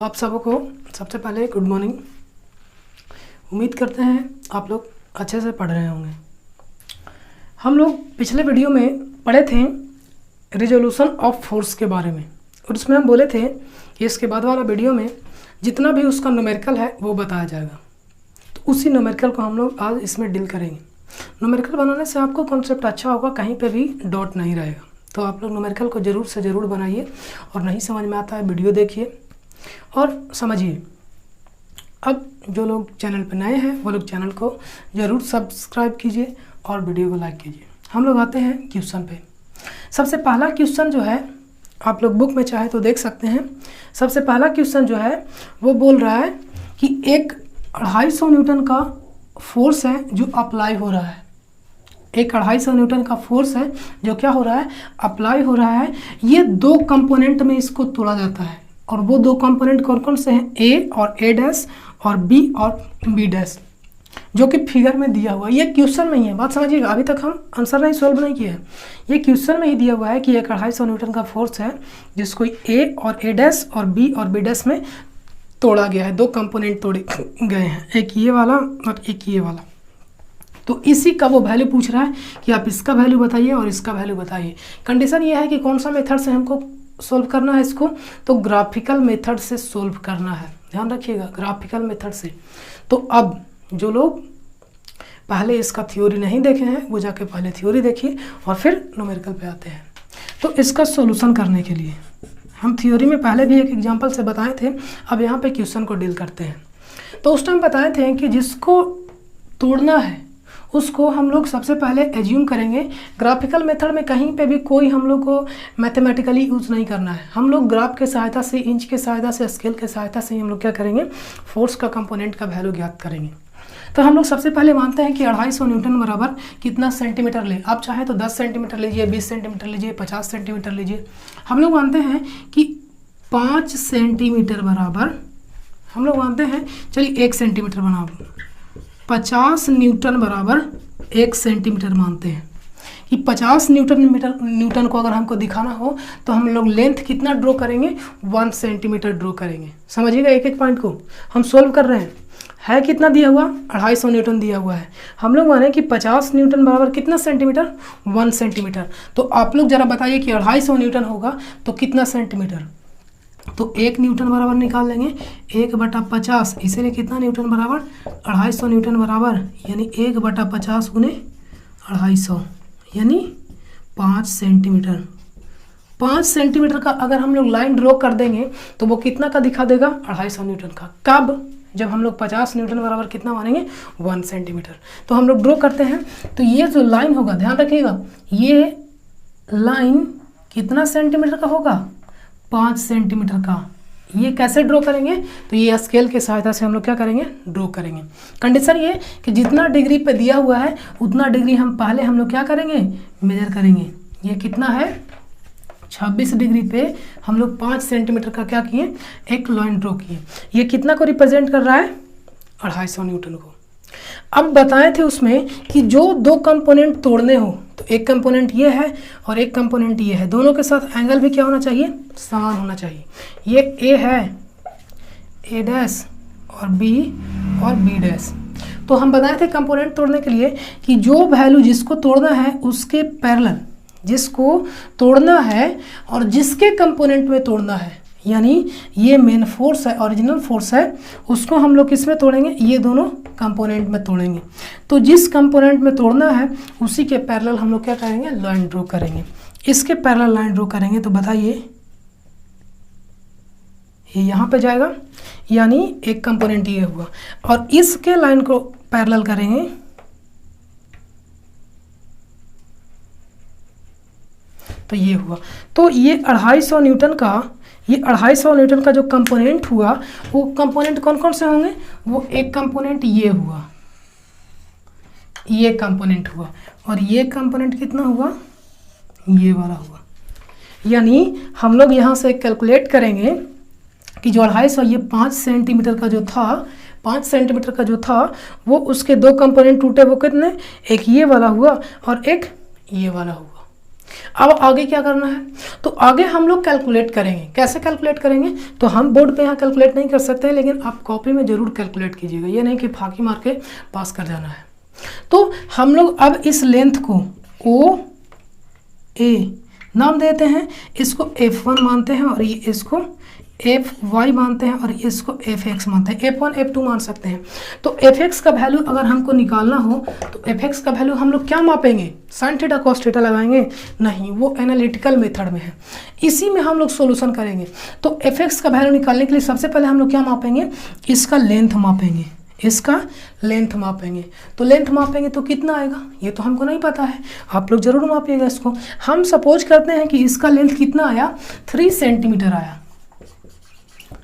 आप सबको सबसे पहले गुड मॉर्निंग। उम्मीद करते हैं आप लोग अच्छे से पढ़ रहे होंगे। हम लोग पिछले वीडियो में पढ़े थे रिजोल्यूशन ऑफ फोर्स के बारे में, और उसमें हम बोले थे कि इसके बाद वाला वीडियो में जितना भी उसका न्यूमेरिकल है वो बताया जाएगा। तो उसी न्यूमेरिकल को हम लोग आज इसमें डील करेंगे। न्यूमेरिकल बनाने से आपको कॉन्सेप्ट अच्छा होगा, कहीं पर भी डॉट नहीं रहेगा। तो आप लोग न्यूमेरिकल को ज़रूर से ज़रूर बनाइए, और नहीं समझ में आता है वीडियो देखिए और समझिए। अब जो लोग चैनल पर नए हैं वो लोग चैनल को ज़रूर सब्सक्राइब कीजिए और वीडियो को लाइक कीजिए। हम लोग आते हैं क्वेश्चन पे। सबसे पहला क्वेश्चन जो है, आप लोग बुक में चाहे तो देख सकते हैं। सबसे पहला क्वेश्चन जो है वो बोल रहा है कि एक 250 न्यूटन का फोर्स है जो अप्लाई हो रहा है। एक 250 न्यूटन का फोर्स है जो क्या हो रहा है, अप्लाई हो रहा है। ये दो कंपोनेंट में इसको तोड़ा जाता है, और वो दो कंपोनेंट कौन कौन से हैं, ए और ए डैश और बी और बी डैश, जो कि फिगर में दिया हुआ है। ये क्वेश्चन में ही है, बात समझिएगा। अभी तक हम आंसर नहीं सॉल्व नहीं किया है, ये क्वेश्चन में ही दिया हुआ है कि एक 250 न्यूटन का फोर्स है जिसको ए और ए डैश और बी डैश में तोड़ा गया है। दो कंपोनेंट तोड़े गए हैं, एक ये वाला और एक ये वाला। तो इसी का वो वैल्यू पूछ रहा है कि आप इसका वैल्यू बताइए और इसका वैल्यू बताइए। कंडीशन ये है कि कौन सा मेथड से हमको सोल्व करना है इसको, तो ग्राफिकल मेथड से सोल्व करना है। ध्यान रखिएगा, ग्राफिकल मेथड से। तो अब जो लोग पहले इसका थ्योरी नहीं देखे हैं वो जाके पहले थ्योरी देखिए और फिर न्यूमेरिकल पे आते हैं। तो इसका सॉल्यूशन करने के लिए हम थ्योरी में पहले भी एक एग्जांपल से बताए थे, अब यहाँ पे क्वेश्चन को डील करते हैं। तो उस टाइम बताए थे कि जिसको तोड़ना है उसको हम लोग सबसे पहले एज्यूम करेंगे। ग्राफिकल मेथड में कहीं पे भी कोई हम लोग को मैथमेटिकली यूज़ नहीं करना है। हम लोग ग्राफ के सहायता से, इंच के सहायता से, स्केल के सहायता से हम लोग क्या करेंगे, फोर्स का कंपोनेंट का वैल्यू ज्ञात करेंगे। तो हम लोग सबसे पहले मानते हैं कि 250 न्यूटन बराबर कितना सेंटीमीटर ले। आप चाहे तो 10 सेंटीमीटर लीजिए, 20 सेंटीमीटर लीजिए, 50 सेंटीमीटर लीजिए। हम लोग मानते हैं कि 5 सेंटीमीटर बराबर, हम लोग मानते हैं, चलिए 1 सेंटीमीटर बनाओ, 50 न्यूटन बराबर 1 सेंटीमीटर मानते हैं कि 50 न्यूटन को अगर हमको दिखाना हो तो हम लोग लेंथ कितना ड्रॉ करेंगे, 1 सेंटीमीटर ड्रॉ करेंगे। समझिएगा, एक एक पॉइंट को हम सोल्व कर रहे हैं। है कितना दिया हुआ, 250 न्यूटन दिया हुआ है। हम लोग माने कि 50 न्यूटन बराबर कितना सेंटीमीटर, 1 सेंटीमीटर। तो आप लोग ज़रा बताइए कि 250 न्यूटन होगा तो कितना सेंटीमीटर। तो 1 न्यूटन बराबर निकाल लेंगे 1/50, इसीलिए कितना न्यूटन बराबर, 250 न्यूटन बराबर, यानी 1/50 गुने 250 यानी 5 सेंटीमीटर। 5 सेंटीमीटर का अगर हम लोग लाइन ड्रॉ कर देंगे तो वो कितना का दिखा देगा, 250 न्यूटन का। कब, जब हम लोग 50 न्यूटन बराबर कितना मानेंगे, 1 सेंटीमीटर। तो हम लोग ड्रॉ करते हैं। तो ये जो लाइन होगा, ध्यान रखिएगा, ये लाइन कितना सेंटीमीटर का होगा, 5 सेंटीमीटर का। ये कैसे ड्रॉ करेंगे, तो ये स्केल की सहायता से हम लोग क्या करेंगे, ड्रॉ करेंगे। कंडीशन ये कि जितना डिग्री पे दिया हुआ है उतना डिग्री हम लोग क्या करेंगे, मेजर करेंगे। ये कितना है, 26 डिग्री पे हम लोग 5 सेंटीमीटर का क्या किए, एक लाइन ड्रॉ किए। ये कितना को रिप्रेजेंट कर रहा है, 250 न्यूटन को। अब बताए थे उसमें कि जो दो कंपोनेंट तोड़ने हो, तो एक कंपोनेंट ये है और एक कंपोनेंट ये है, दोनों के साथ एंगल भी क्या होना चाहिए, समान होना चाहिए। ये ए है, ए डैश, और बी डैश। तो हम बताए थे कंपोनेंट तोड़ने के लिए कि जो वैल्यू जिसको तोड़ना है उसके पैरेलल, जिसको तोड़ना है और जिसके कंपोनेंट में तोड़ना है, यानी ये मेन फोर्स है, ओरिजिनल फोर्स है, उसको हम लोग किस में तोड़ेंगे, ये दोनों कंपोनेंट में तोड़ेंगे। तो जिस कंपोनेंट में तोड़ना है उसी के पैरेलल हम लोग क्या करेंगे, लाइन ड्रॉ करेंगे। इसके पैरेलल लाइन ड्रॉ करेंगे तो बताइए, ये यहाँ पे जाएगा, यानी एक कंपोनेंट ये हुआ, और इसके लाइन को पैरेलल करेंगे तो ये हुआ। तो ये 250 न्यूटन का, ये 250 न्यूटन का जो कंपोनेंट हुआ, वो कंपोनेंट कौन कौन से होंगे, वो एक कंपोनेंट ये हुआ, ये कंपोनेंट हुआ, और ये कंपोनेंट कितना हुआ, ये वाला हुआ। यानी हम लोग यहाँ से कैलकुलेट करेंगे कि जो 250, ये 5 सेंटीमीटर का जो था, 5 सेंटीमीटर का जो था, वो उसके दो कंपोनेंट टूटे, वो कितने, एक ये वाला हुआ और एक ये वाला हुआ। अब आगे क्या करना है, तो आगे हम लोग कैलकुलेट करेंगे। कैसे कैलकुलेट करेंगे, तो हम बोर्ड पे यहाँ कैलकुलेट नहीं कर सकते, लेकिन आप कॉपी में ज़रूर कैलकुलेट कीजिएगा, ये नहीं कि फाकी मार के पास कर जाना है। तो हम लोग अब इस लेंथ को ओ ए नाम देते हैं, इसको F1 मानते हैं और ये इसको Fy मानते हैं और इसको Fx मानते हैं। F1 F2 मान सकते हैं। तो Fx का वैल्यू अगर हमको निकालना हो तो Fx का वैल्यू हम लोग क्या मापेंगे, साइन थीटा कॉस थीटा लगाएंगे? नहीं, वो एनालिटिकल मेथड में है, इसी में हम लोग सोल्यूशन करेंगे। तो Fx का वैल्यू निकालने के लिए सबसे पहले हम लोग क्या मापेंगे, इसका लेंथ मापेंगे, इसका लेंथ मापेंगे। तो लेंथ मापेंगे तो कितना आएगा, ये तो हमको नहीं पता है, आप लोग ज़रूर मापिएगा इसको। हम सपोज करते हैं कि इसका लेंथ कितना आया, 3 सेंटीमीटर आया।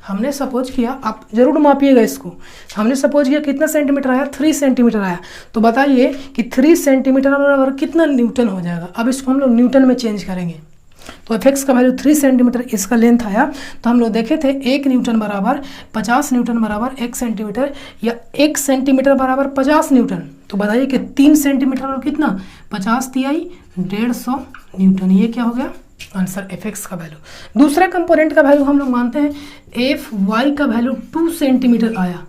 हमने सपोज किया, आप ज़रूर मापिएगा इसको, हमने सपोज किया कितना सेंटीमीटर आया, 3 सेंटीमीटर आया। तो बताइए कि 3 सेंटीमीटर बराबर कितना न्यूटन हो जाएगा। अब इसको हम लोग न्यूटन में चेंज करेंगे। तो Fx का वैल्यू 3 सेंटीमीटर इसका लेंथ आया, तो हम लोग देखे थे 1 न्यूटन बराबर 50 न्यूटन बराबर 1 सेंटीमीटर, या 1 सेंटीमीटर बराबर 50 न्यूटन। तो बताइए कि 3 सेंटीमीटर और कितना, 50 तिहाई 150 न्यूटन। ये क्या हो गया आंसर, Fx का वैल्यू। दूसरा कंपोनेंट का वैल्यू हम लोग मानते हैं Fy का वैल्यू 2 सेंटीमीटर आया।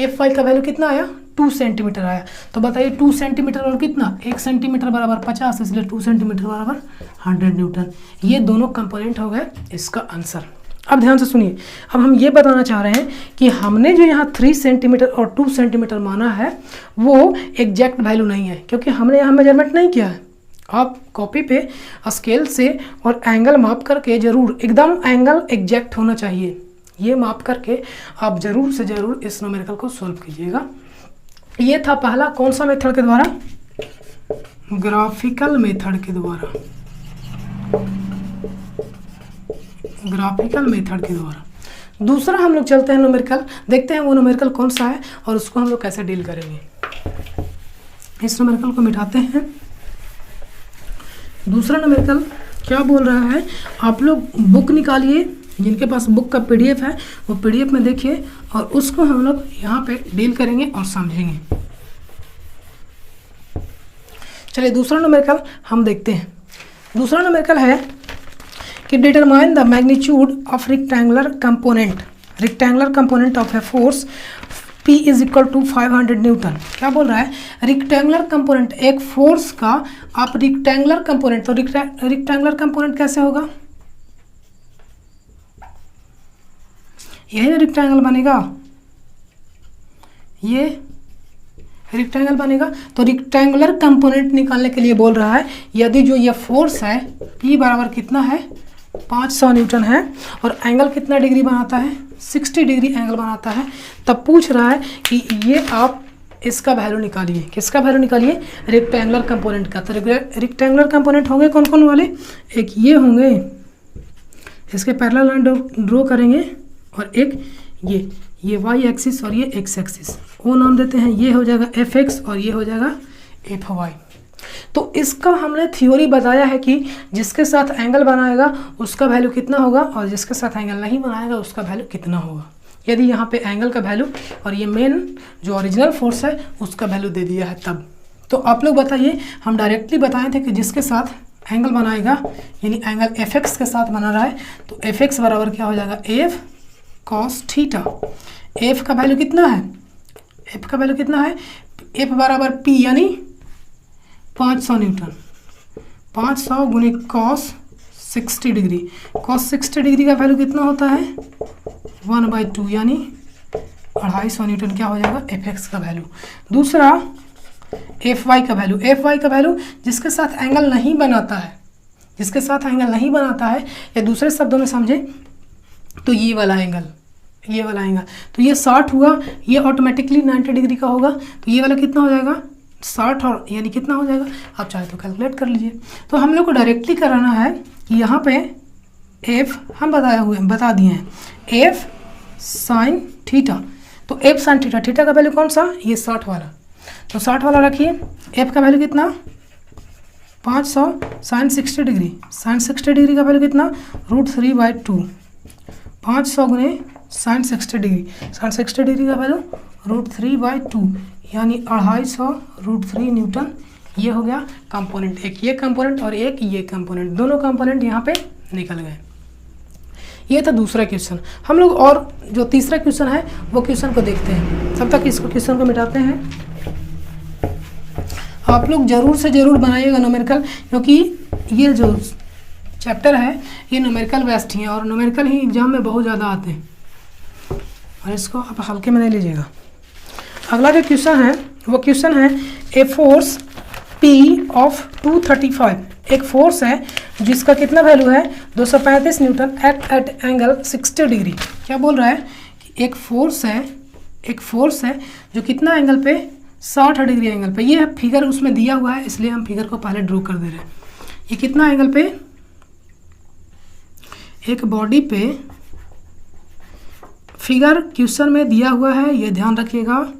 Fy का वैल्यू कितना आया, 2 सेंटीमीटर आया। तो बताइए 2 सेंटीमीटर और कितना, 1 सेंटीमीटर बराबर 50, इसलिए 2 सेंटीमीटर बराबर 100 न्यूटन। ये दोनों कंपोनेंट हो गए इसका आंसर। अब ध्यान से सुनिए, अब हम ये बताना चाह रहे हैं कि हमने जो यहाँ 3 सेंटीमीटर और 2 सेंटीमीटर माना है वो एग्जैक्ट वैल्यू नहीं है, क्योंकि हमने यहाँ मेजरमेंट नहीं किया है। आप कॉपी पे स्केल से और एंगल माप करके ज़रूर, एकदम एंगल एग्जैक्ट होना चाहिए, ये माप करके आप ज़रूर से ज़रूर इस न्यूमेरिकल को सॉल्व कीजिएगा। ये था पहला, कौन सा मेथड के द्वारा, ग्राफिकल मेथड के द्वारा, ग्राफिकल मेथड के द्वारा। दूसरा हम लोग चलते हैं न्यूमेरिकल, देखते हैं वो न्यूमेरिकल कौन सा है और उसको हम लोग कैसे डील करेंगे। इस न्यूमेरिकल को मिटाते हैं। दूसरा न्यूमेरिकल क्या बोल रहा है, आप लोग बुक निकालिए, जिनके पास बुक का PDF है वो PDF में देखिए और उसको हम लोग यहाँ पे डील करेंगे और समझेंगे। चलिए दूसरा न्यूमेरिकल हम देखते हैं। दूसरा न्यूमेरिकल है कि determine the magnitude of rectangular component of a force P is equal to 500 newton. क्या बोल रहा है, रेक्टेंगुलर कंपोनेंट, एक फोर्स का आप रेक्टेंगुलर कंपोनेंट, तो रेक्टेंगुलर कंपोनेंट कैसे होगा, यही ना रेक्टेंगल बनेगा, ये रेक्टेंगल बनेगा। तो रेक्टेंगुलर कंपोनेंट निकालने के लिए बोल रहा है, यदि जो ये फोर्स है P बराबर कितना है, 500 न्यूटन है, और एंगल कितना डिग्री बनाता है, 60 डिग्री एंगल बनाता है, तब पूछ रहा है कि ये आप इसका वैल्यू निकालिए। किसका वैल्यू निकालिए, रेक्टेंगुलर कंपोनेंट का। तो रेक्टेंगुलर कंपोनेंट होंगे कौन कौन वाले, एक ये होंगे, इसके पैरेलल लाइन ड्रॉ करेंगे, और एक ये वाई एक्सिस और ये एक्स एक्सिस, वो नाम देते हैं, ये हो जाएगा Fx और ये हो जाएगा Fy। तो इसका हमने थ्योरी बताया है कि जिसके साथ एंगल बनाएगा उसका वैल्यू कितना होगा और जिसके साथ एंगल नहीं बनाएगा उसका वैल्यू कितना होगा। यदि यहाँ पे एंगल का वैल्यू और ये मेन जो ओरिजिनल फोर्स है उसका वैल्यू दे दिया है तब। तो आप लोग बताइए, हम डायरेक्टली बताए थे कि जिसके साथ एंगल बनाएगा यानी एंगल Fx के साथ बना रहा है, तो Fx बराबर क्या हो जाएगा, F cos थीटा। F का वैल्यू कितना है, F का वैल्यू कितना है, F बराबर P यानी 500 न्यूटन, 500 गुने cos 60 डिग्री। cos 60 डिग्री का वैल्यू कितना होता है, 1/2 यानी 250 न्यूटन क्या हो जाएगा, Fx का वैल्यू। दूसरा Fy का वैल्यू, Fy का वैल्यू जिसके साथ एंगल नहीं बनाता है, जिसके साथ एंगल नहीं बनाता है, या दूसरे शब्दों में समझे तो ये वाला एंगल, ये वाला एंगल, तो ये 60 हुआ, ये ऑटोमेटिकली 90 डिग्री का होगा, तो ये वाला कितना हो जाएगा 60, और यानी कितना हो जाएगा, आप चाहे तो कैलकुलेट कर लीजिए। तो हम लोग को डायरेक्टली कराना है कि यहाँ पे F हम बता दिए हैं, F साइन थीटा। तो F साइन थीटा, थीटा का वैल्यू कौन सा, ये 60 वाला, तो 60 वाला रखिए। F का वैल्यू कितना, 500 साइन 60 डिग्री, साइन 60 डिग्री का वैल्यू कितना, √3/2, 500 गुने साइन 60 डिग्री, साइन 60 डिग्री का वैल्यू √3/2 यानी 250 √3 न्यूटन ये हो गया कंपोनेंट, एक ये कंपोनेंट और एक ये कंपोनेंट, दोनों कंपोनेंट यहाँ पे निकल गए। ये था दूसरा क्वेश्चन। हम लोग और जो तीसरा क्वेश्चन है वो क्वेश्चन को देखते हैं। तब तक इसको क्वेश्चन को मिटाते हैं। आप लोग ज़रूर से ज़रूर बनाइएगा न्यूमेरिकल, क्योंकि ये जो चैप्टर है ये न्यूमेरिकल बेस्ड ही है और न्यूमेरिकल ही एग्जाम में बहुत ज़्यादा आते हैं और इसको आप हल्के में नहीं लीजिएगा। अगला जो क्वेश्चन है वो क्वेश्चन है ए फोर्स P ऑफ 235, एक फोर्स है जिसका कितना वैल्यू है 235 न्यूटन एट एंगल 60 डिग्री। क्या बोल रहा है कि एक फोर्स है जो कितना एंगल पे 60 डिग्री एंगल पे, ये फिगर उसमें दिया हुआ है इसलिए हम फिगर को पहले ड्रॉ कर दे रहे हैं। ये कितना एंगल पे, एक बॉडी पे, फिगर क्वेश्चन में दिया हुआ है, ये ध्यान रखिएगा।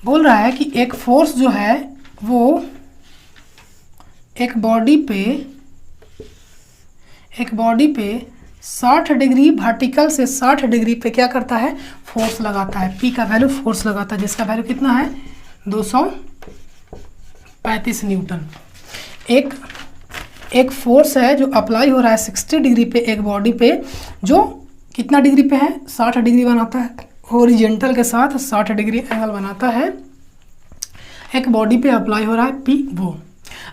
बोल रहा है कि एक फोर्स जो है वो एक बॉडी पे 60 डिग्री वर्टिकल से 60 डिग्री पे क्या करता है, फोर्स लगाता है। P का वैल्यू फोर्स लगाता है जिसका वैल्यू कितना है 235 न्यूटन। एक फोर्स है जो अप्लाई हो रहा है 60 डिग्री पे एक बॉडी पे, जो कितना डिग्री पे है 60 डिग्री बनाता है, हॉरिजॉन्टल के साथ 60 डिग्री एंगल बनाता है। एक बॉडी पे अप्लाई हो रहा है P वो।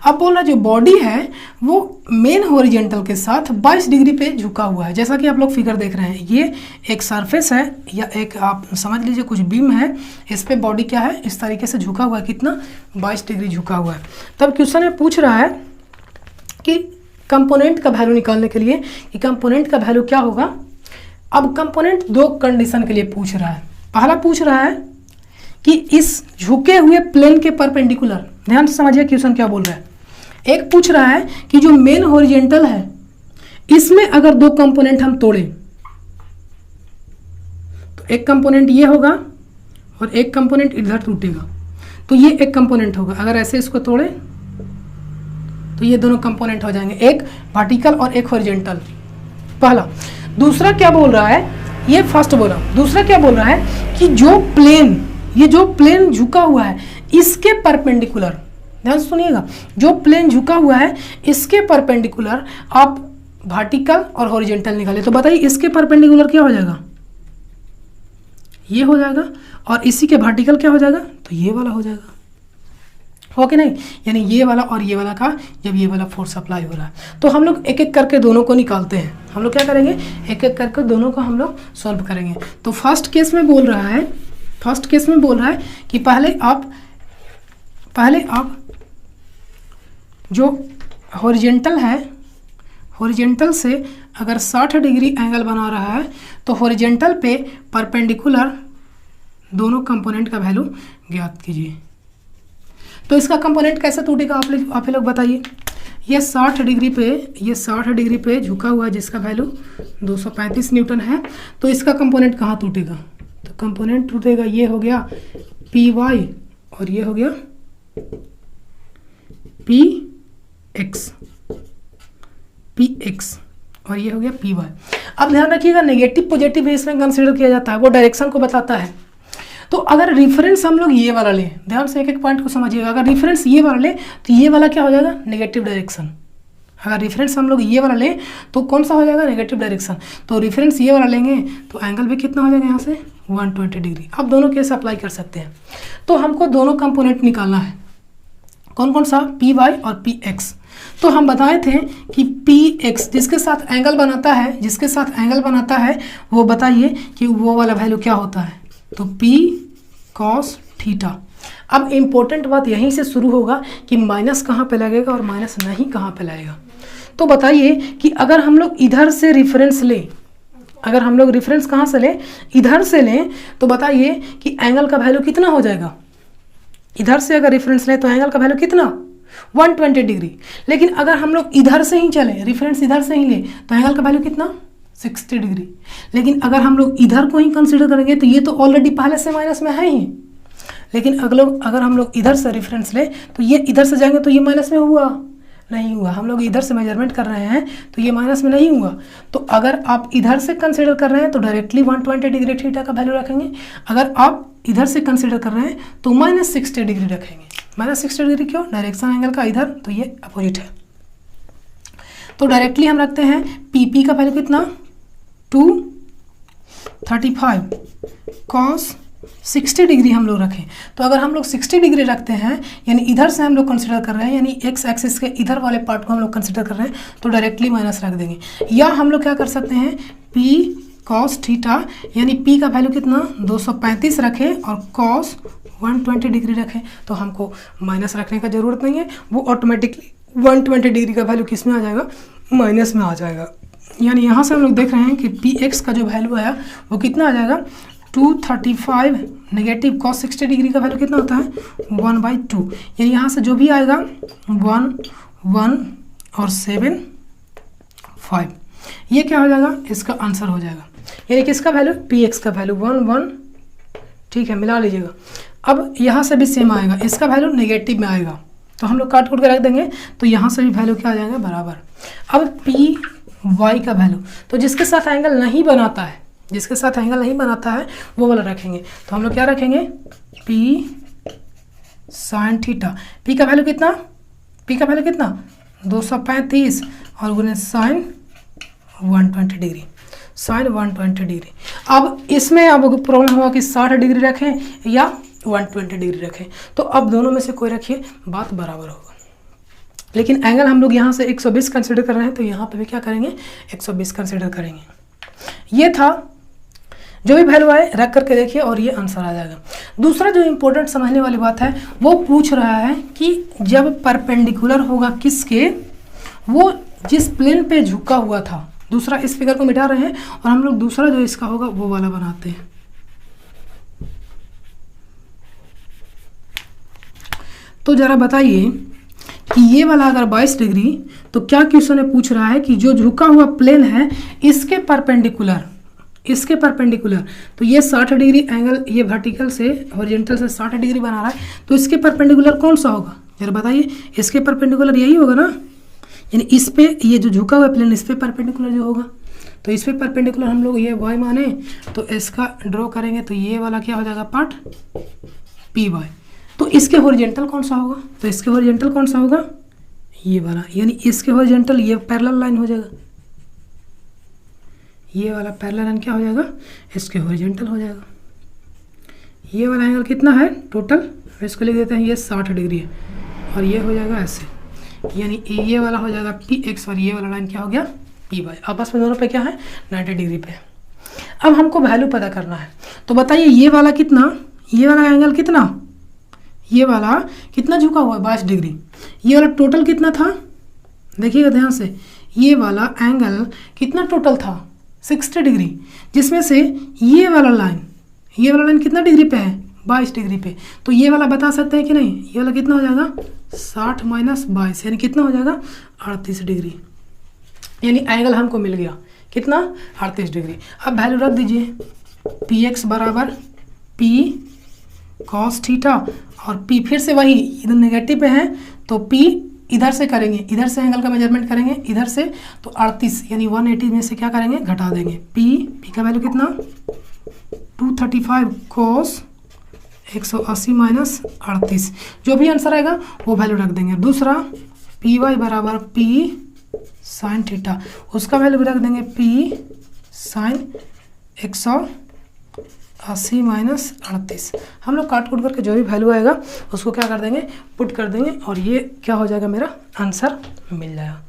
अब बोल रहा है जो बॉडी है वो मेन हॉरिजॉन्टल के साथ 22 डिग्री पे झुका हुआ है। जैसा कि आप लोग फिगर देख रहे हैं, ये एक सरफेस है या एक आप समझ लीजिए कुछ बीम है, इस पे बॉडी क्या है इस तरीके से झुका हुआ है, कितना 22 डिग्री झुका हुआ है। तब क्वेश्चन में पूछ रहा है कि कंपोनेंट का वैल्यू निकालने के लिए कि कंपोनेंट का वैल्यू क्या होगा। अब कंपोनेंट दो कंडीशन के लिए पूछ रहा है। पहला पूछ रहा है कि इस झुके हुए प्लेन के परपेंडिकुलर, ध्यान से समझिए क्वेश्चन क्या बोल रहा है। एक पूछ रहा है कि जो मेन हॉरिजॉन्टल है इसमें अगर दो कंपोनेंट हम तोड़े तो एक कंपोनेंट ये होगा और एक कंपोनेंट इधर टूटेगा, तो ये एक कंपोनेंट होगा। अगर ऐसे इसको तोड़े तो ये दोनों कंपोनेंट हो जाएंगे, एक वर्टिकल और एक हॉरिजॉन्टल, पहला। दूसरा क्या बोल रहा है, ये फर्स्ट बोला। दूसरा क्या बोल रहा है कि ये जो प्लेन झुका हुआ है इसके परपेंडिकुलर, ध्यान सुनिएगा, जो प्लेन झुका हुआ है इसके परपेंडिकुलर आप वर्टिकल और हॉरिजॉन्टल निकाले तो बताइए इसके परपेंडिकुलर क्या हो जाएगा, ये हो जाएगा, और इसी के वर्टिकल क्या हो जाएगा, तो ये वाला हो जाएगा, हो कि नहीं। यानी ये वाला और ये वाला का जब ये वाला फोर्स अप्लाई हो रहा है तो हम लोग एक एक करके दोनों को निकालते हैं। हम लोग क्या करेंगे, एक एक करके दोनों को हम लोग सॉल्व करेंगे। तो फर्स्ट केस में बोल रहा है कि पहले आप जो हॉरिजॉन्टल है, हॉरिजॉन्टल से अगर 60 डिग्री एंगल बना रहा है तो हॉरिजॉन्टल पे परपेंडिकुलर दोनों कंपोनेंट का वैल्यू ज्ञात कीजिए। तो इसका कंपोनेंट कैसे टूटेगा आप लोग बताइए। ये 60 डिग्री पे झुका हुआ है जिसका वैल्यू 235 न्यूटन है, तो इसका कंपोनेंट कहाँ टूटेगा, तो कंपोनेंट टूटेगा, ये हो गया Py और ये हो गया Px और ये हो गया Py। अब ध्यान रखिएगा नेगेटिव पॉजिटिव भी इसमें कंसीडर किया जाता है, वो डायरेक्शन को बताता है। तो अगर रेफरेंस हम लोग ये वाला लें, ध्यान से एक एक पॉइंट को समझिएगा, अगर रेफरेंस ये वाला लें तो ये वाला क्या हो जाएगा, नेगेटिव डायरेक्शन। अगर रेफरेंस हम लोग ये वाला लें तो कौन सा हो जाएगा, नेगेटिव डायरेक्शन। तो रेफरेंस ये वाला लेंगे तो एंगल भी कितना हो जाएगा यहाँ से 120 डिग्री। अब दोनों केस अप्लाई कर सकते हैं। तो हमको दोनों कंपोनेंट निकालना है, कौन कौन सा, Py और Px। तो हम बताए थे कि Px जिसके साथ एंगल बनाता है वो बताइए कि वो वाला वैल्यू क्या होता है, तो P cos थीटा। अब इम्पोर्टेंट बात यहीं से शुरू होगा कि माइनस कहाँ पे लगेगा और माइनस नहीं कहाँ पे लगेगा। तो बताइए कि अगर हम लोग इधर से रेफरेंस लें, अगर हम लोग रेफरेंस कहाँ से लें, इधर से लें, तो बताइए कि एंगल का वैल्यू कितना हो जाएगा। इधर से अगर रेफरेंस लें तो एंगल का वैल्यू कितना, 120 डिग्री। लेकिन अगर हम लोग इधर से ही चले, रेफरेंस इधर से ही लें, तो एंगल का वैल्यू कितना, 60 डिग्री। लेकिन अगर हम लोग इधर को ही कंसीडर करेंगे तो ये तो ऑलरेडी पहले से माइनस में है ही। लेकिन अगर हम लोग इधर से रेफरेंस लें तो ये इधर से जाएंगे तो ये माइनस में हुआ, नहीं हुआ। हम लोग इधर से मेजरमेंट कर रहे हैं तो ये माइनस में नहीं हुआ। तो अगर आप इधर से कंसिडर कर रहे हैं तो डायरेक्टली 120 डिग्री थीटा का वैल्यू रखेंगे। अगर आप इधर से कंसिडर कर रहे हैं तो -60 डिग्री रखेंगे। -60 डिग्री क्यों? डायरेक्शन एंगल का इधर, तो ये अपोजिट है। तो डायरेक्टली हम रखते हैं पी का वैल्यू कितना, 235 cos 60 डिग्री हम लोग रखें। तो अगर हम लोग 60 डिग्री रखते हैं, यानी इधर से हम लोग कंसिडर कर रहे हैं, यानी एक्स एक्सिस के इधर वाले पार्ट को हम लोग कंसिडर कर रहे हैं, तो डायरेक्टली माइनस रख देंगे। या हम लोग क्या कर सकते हैं, पी cos थीटा, यानी पी का वैल्यू कितना 235 रखें और cos 120 डिग्री रखें, तो हमको माइनस रखने का ज़रूरत नहीं है। वो ऑटोमेटिकली 120 डिग्री का वैल्यू किस में आ जाएगा, माइनस में आ जाएगा। यानी यहाँ से हम लोग देख रहे हैं कि पी एक्स का जो वैल्यू आया वो कितना आ जाएगा, 235 नेगेटिव cos 60 डिग्री का वैल्यू कितना होता है, 1/2। यानी यहाँ से जो भी आएगा 1, 1 और 7, 5, ये क्या हो जाएगा, इसका आंसर हो जाएगा। यानी किसका वैल्यू, पी एक्स का वैल्यू 1, 1, ठीक है, मिला लीजिएगा। अब यहाँ से भी सेम आएगा, इसका वैल्यू नेगेटिव में आएगा, तो हम लोग काट कूट के रख देंगे, तो यहाँ से भी वैल्यू क्या आ जाएगा, बराबर। अब पी वाई का वैल्यू, तो जिसके साथ एंगल नहीं बनाता है, जिसके साथ एंगल नहीं बनाता है वो वाला रखेंगे। तो हम लोग क्या रखेंगे, पी साइन थीटा। पी का वैल्यू कितना, पी का वैल्यू कितना 235 और गुने साइन 120 डिग्री, साइन 120 डिग्री। अब इसमें अब प्रॉब्लम होगा कि 60 डिग्री रखें या 120 डिग्री रखें, तो अब दोनों में से कोई रखिए, बात बराबर होगा। लेकिन एंगल हम लोग यहाँ से 120 कंसिडर कर रहे हैं, तो यहाँ पे भी क्या करेंगे, 120 कंसिडर करेंगे। ये था, जो भी वैल्यू आए रख करके देखिए और ये आंसर आ जाएगा। दूसरा जो इम्पोर्टेंट समझने वाली बात है, वो पूछ रहा है कि जब परपेंडिकुलर होगा किसके, वो जिस प्लेन पे झुका हुआ था। दूसरा इस फिगर को मिटा रहे हैं और हम लोग दूसरा जो इसका होगा वो वाला बनाते हैं। तो जरा बताइए कि ये वाला अगर 22 डिग्री, तो क्या क्वेश्चन ने पूछ रहा है कि जो झुका हुआ प्लेन है इसके परपेंडिकुलर, इसके परपेंडिकुलर, तो ये 60 डिग्री एंगल, ये वर्टिकल से हॉरिजॉन्टल से 60 डिग्री बना रहा है, तो इसके परपेंडिकुलर कौन सा होगा, जरा बताइए। इसके परपेंडिकुलर यही होगा ना, यानी इस पे, ये जो झुका हुआ प्लेन इस पे परपेंडिकुलर जो होगा, तो इस पे परपेंडिकुलर हम लोग ये वाई माने तो इसका ड्रॉ करेंगे, तो ये वाला क्या हो जाएगा, पार्ट पी वाई। तो इसके हॉरिजॉन्टल कौन सा होगा, तो इसके हॉरिजॉन्टल कौन सा होगा, ये वाला, यानी इसके हॉरिजॉन्टल ये पैरेलल लाइन हो जाएगा, ये वाला पैरेलल लाइन क्या हो जाएगा, इसके हॉरिजॉन्टल हो जाएगा। ये वाला एंगल कितना है टोटल, इसको लिख देते हैं, ये 60 डिग्री है और ये हो जाएगा ऐसे, यानी ये वाला हो जाएगा पी एक्स और ये वाला लाइन क्या हो गया, पी वाई। आपस में दोनों पे क्या है, 90 डिग्री पे। अब हमको वैल्यू पता करना है, तो बताइए ये वाला कितना, ये वाला एंगल कितना, ये वाला कितना झुका हुआ है, 22 डिग्री। ये वाला टोटल कितना था, देखिएगा ध्यान से, ये वाला एंगल कितना टोटल था, 60 डिग्री, जिसमें से ये वाला लाइन कितना डिग्री पे है, 22 डिग्री पे। तो ये वाला बता सकते हैं कि नहीं, ये वाला कितना हो जाएगा, 60 माइनस 22, यानी कितना हो जाएगा, 38 डिग्री। यानी एंगल हमको मिल गया कितना, 38 डिग्री। अब वैल्यू रख दीजिए, पी एक्स बराबर पी कॉस थीटा, और पी फिर से वही इधर नेगेटिव पे है, तो पी इधर से करेंगे, इधर से एंगल का मेजरमेंट करेंगे इधर से, तो 38 यानी 180 में से क्या करेंगे, घटा देंगे। पी का वैल्यू कितना, 235 कॉस 180 माइनस 38, जो भी आंसर आएगा वो वैल्यू रख देंगे। दूसरा पी वाई बराबर पी साइन थीटा, उसका वैल्यू भी रख देंगे, पी साइन 180 माइनस 38। हम लोग काट कूट करके जो भी वैल्यू आएगा उसको क्या कर देंगे, पुट कर देंगे, और ये क्या हो जाएगा, मेरा आंसर मिल जाएगा।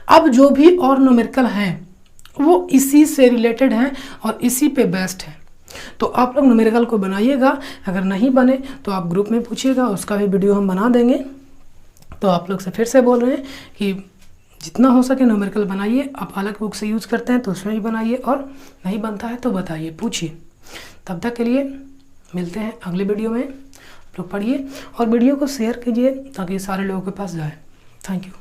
अब जो भी और न्यूमेरिकल हैं वो इसी से रिलेटेड हैं और इसी पे बेस्ड है, तो आप लोग न्यूमेरिकल को बनाइएगा। अगर नहीं बने तो आप ग्रुप में पूछिएगा, उसका भी वीडियो हम बना देंगे। तो आप लोग से फिर से बोल रहे हैं कि जितना हो सके न्यूमेरिकल बनाइए। आप अलग बुक से यूज़ करते हैं तो उसमें भी बनाइए, और नहीं बनता है तो बताइए, पूछिए। तब तक के लिए मिलते हैं अगले वीडियो में। लोग पढ़िए और वीडियो को शेयर कीजिए ताकि सारे लोगों के पास जाए। Thank you.